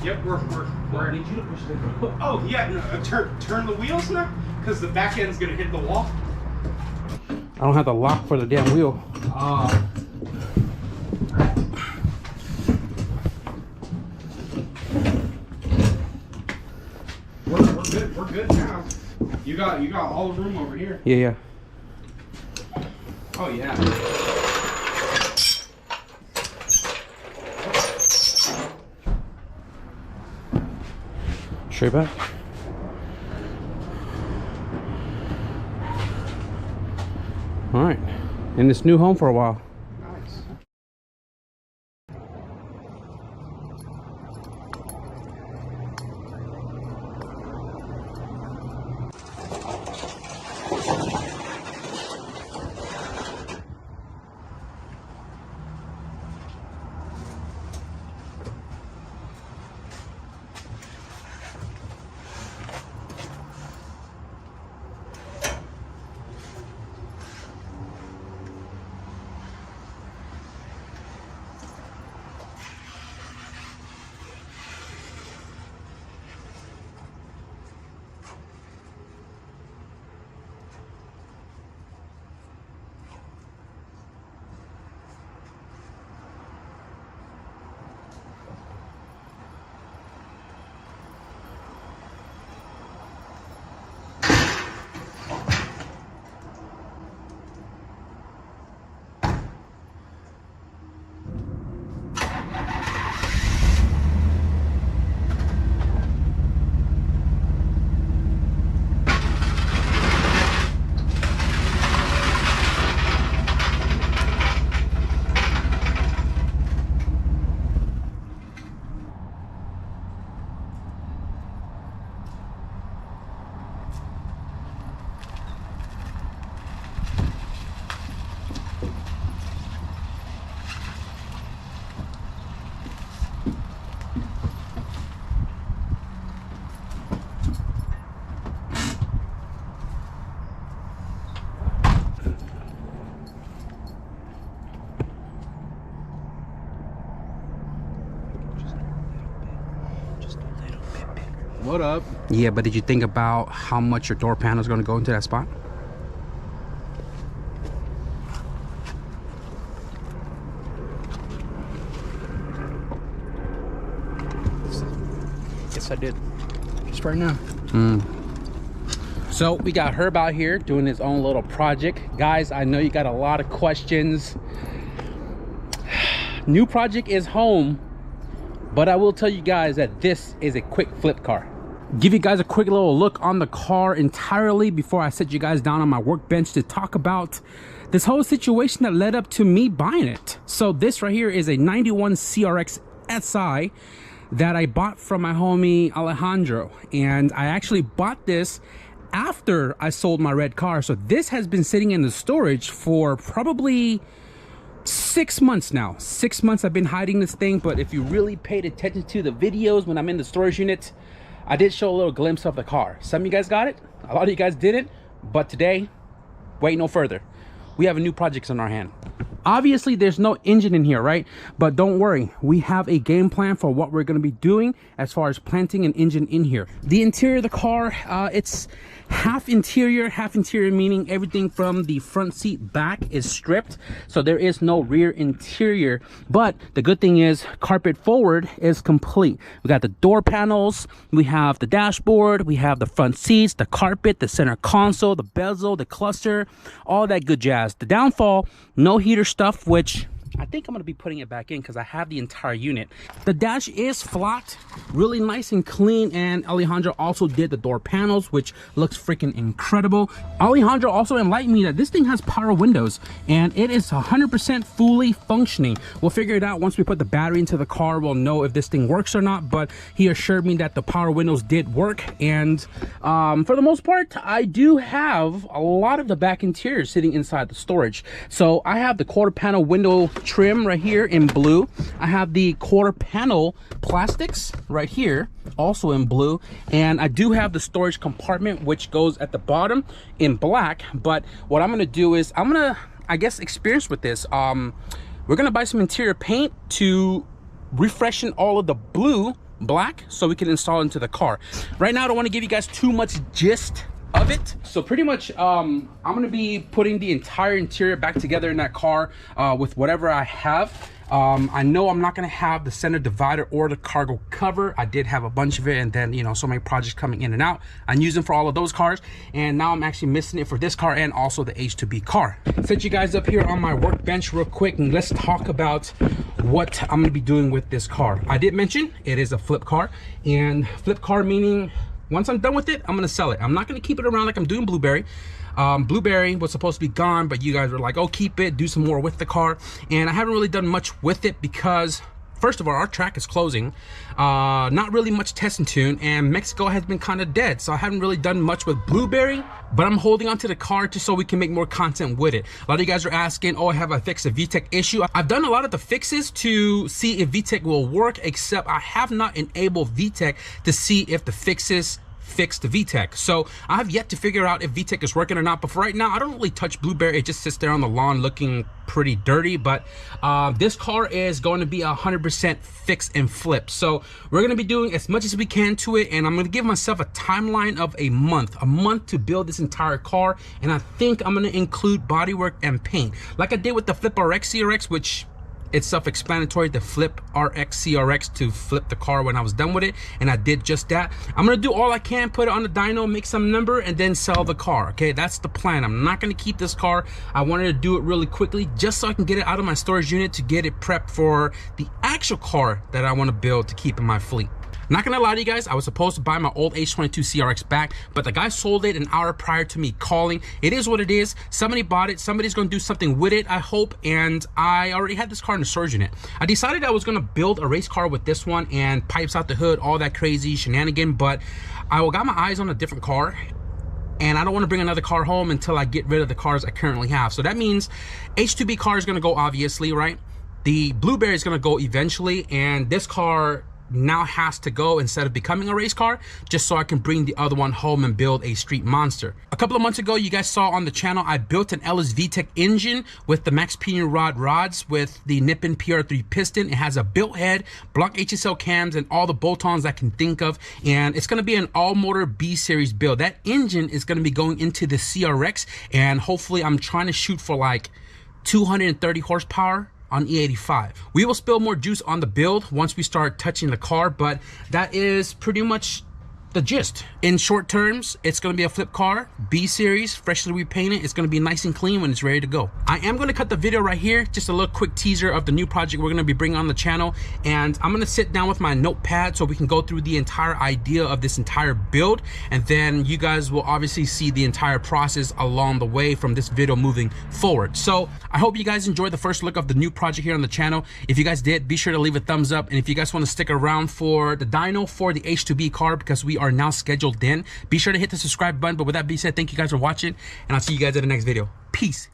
Yep, we're I need you to push it. Oh yeah, no, turn the wheels now, because the back end's gonna hit the wall. I don't have the lock for the damn wheel. We're good now. You got all the room over here. Yeah. Oh yeah. Straight back. All right, in this new home for a while. Nice. What up? Yeah, but did you think about how much your door panel is going to go into that spot? Yes, I did. Just right now. So we got Herb out here doing his own little project. Guys, I know you got a lot of questions. New project is home, but I will tell you guys that this is a quick flip car. Give you guys a quick little look on the car entirely before I set you guys down on my workbench to talk about this whole situation that led up to me buying it. So this right here is a 91 CRX SI that I bought from my homie Alejandro, and I actually bought this after I sold my red car. So this has been sitting in the storage for probably 6 months now. 6 months I've been hiding this thing, but if you really paid attention to the videos when I'm in the storage unit, I did show a little glimpse of the car. Some of you guys got it, a lot of you guys didn't, but today, wait no further. We have a new project on our hand. Obviously, there's no engine in here, right? But don't worry, we have a game plan for what we're gonna be doing as far as planting an engine in here. The interior of the car, it's half interior meaning everything from the front seat back is stripped, so there is no rear interior. But the good thing is carpet forward is complete. We got the door panels, we have the dashboard, we have the front seats, the carpet, the center console, the bezel, the cluster, all that good jazz. The downfall, no heater stuff, which I think I'm going to be putting it back in because I have the entire unit. The dash is flat, really nice and clean, and Alejandro also did the door panels, which looks freaking incredible. Alejandro also enlightened me that this thing has power windows, and it is 100% fully functioning. We'll figure it out once we put the battery into the car. We'll know if this thing works or not, but he assured me that the power windows did work, and for the most part, I do have a lot of the back interior sitting inside the storage. So I have the quarter panel window trim right here in blue. I have the quarter panel plastics right here also in blue, and I do have the storage compartment which goes at the bottom in black. But what I'm gonna do is I'm gonna, I guess, experience with this. We're gonna buy some interior paint to refreshen all of the blue black so we can install into the car. Right now I don't want to give you guys too much gist of it, so pretty much I'm gonna be putting the entire interior back together in that car with whatever I have. I know I'm not gonna have the center divider or the cargo cover. I did have a bunch of it, and then, you know, so many projects coming in and out. I'm using for all of those cars, and now I'm actually missing it for this car and also the H2B car. Set you guys up here on my workbench real quick, and let's talk about what I'm gonna be doing with this car. I did mention it is a flip car, and flip car meaning once I'm done with it, I'm gonna sell it. I'm not gonna keep it around like I'm doing Blueberry. Blueberry was supposed to be gone, but you guys were like, oh, keep it, do some more with the car. And I haven't really done much with it because, first of all, our track is closing. Not really much test and tune, and Mexico has been kind of dead. So I haven't really done much with Blueberry, but I'm holding onto the car just so we can make more content with it. A lot of you guys are asking, oh, have I fixed a VTEC issue? I've done a lot of the fixes to see if VTEC will work, except I have not enabled VTEC to see if the fixes fix the VTEC. So I have yet to figure out if VTEC is working or not, but for right now I don't really touch Blueberry. It just sits there on the lawn looking pretty dirty. But this car is going to be 100% fix and flip, so we're going to be doing as much as we can to it, and I'm going to give myself a timeline of a month to build this entire car. And I think I'm going to include bodywork and paint like I did with the Flip RX CRX, which it's self-explanatory to flip RX CRX to flip the car when I was done with it, and I did just that. I'm gonna do all I can, put it on the dyno, make some number, and then sell the car. Okay, that's the plan. I'm not gonna keep this car. I wanted to do it really quickly just so I can get it out of my storage unit to get it prepped for the actual car that I want to build to keep in my fleet. Not gonna lie to you guys, I was supposed to buy my old H22 CRX back, but the guy sold it an hour prior to me calling. It is what it is. Somebody bought it, somebody's gonna do something with it, I hope, and I already had this car in the storage unit. I decided I was gonna build a race car with this one, and pipes out the hood, all that crazy shenanigan, but I got my eyes on a different car, and I don't want to bring another car home until I get rid of the cars I currently have. So that means H2B car is gonna go, obviously, right? The Blueberry is gonna go eventually, and this car now has to go instead of becoming a race car, just so I can bring the other one home and build a street monster. A couple of months ago, you guys saw on the channel, I built an LS VTEC engine with the Max Pinion rod rods with the Nippon PR3 piston. It has a built head, block HSL cams, and all the bolt-ons I can think of, and it's going to be an all-motor B-series build. That engine is going to be going into the CRX, and hopefully I'm trying to shoot for like 230 horsepower on E85. We will spill more juice on the build once we start touching the car, but that is pretty much the gist. In short terms, it's going to be a flip car, B series, freshly repainted. It's going to be nice and clean when it's ready to go. I am going to cut the video right here, just a little quick teaser of the new project we're going to be bringing on the channel, and I'm going to sit down with my notepad so we can go through the entire idea of this entire build, and then you guys will obviously see the entire process along the way from this video moving forward. So I hope you guys enjoyed the first look of the new project here on the channel. If you guys did, be sure to leave a thumbs up, and if you guys want to stick around for the dyno for the H2B car, because we are now scheduled in, be sure to hit the subscribe button. But with that being said, thank you guys for watching, and I'll see you guys in the next video. Peace.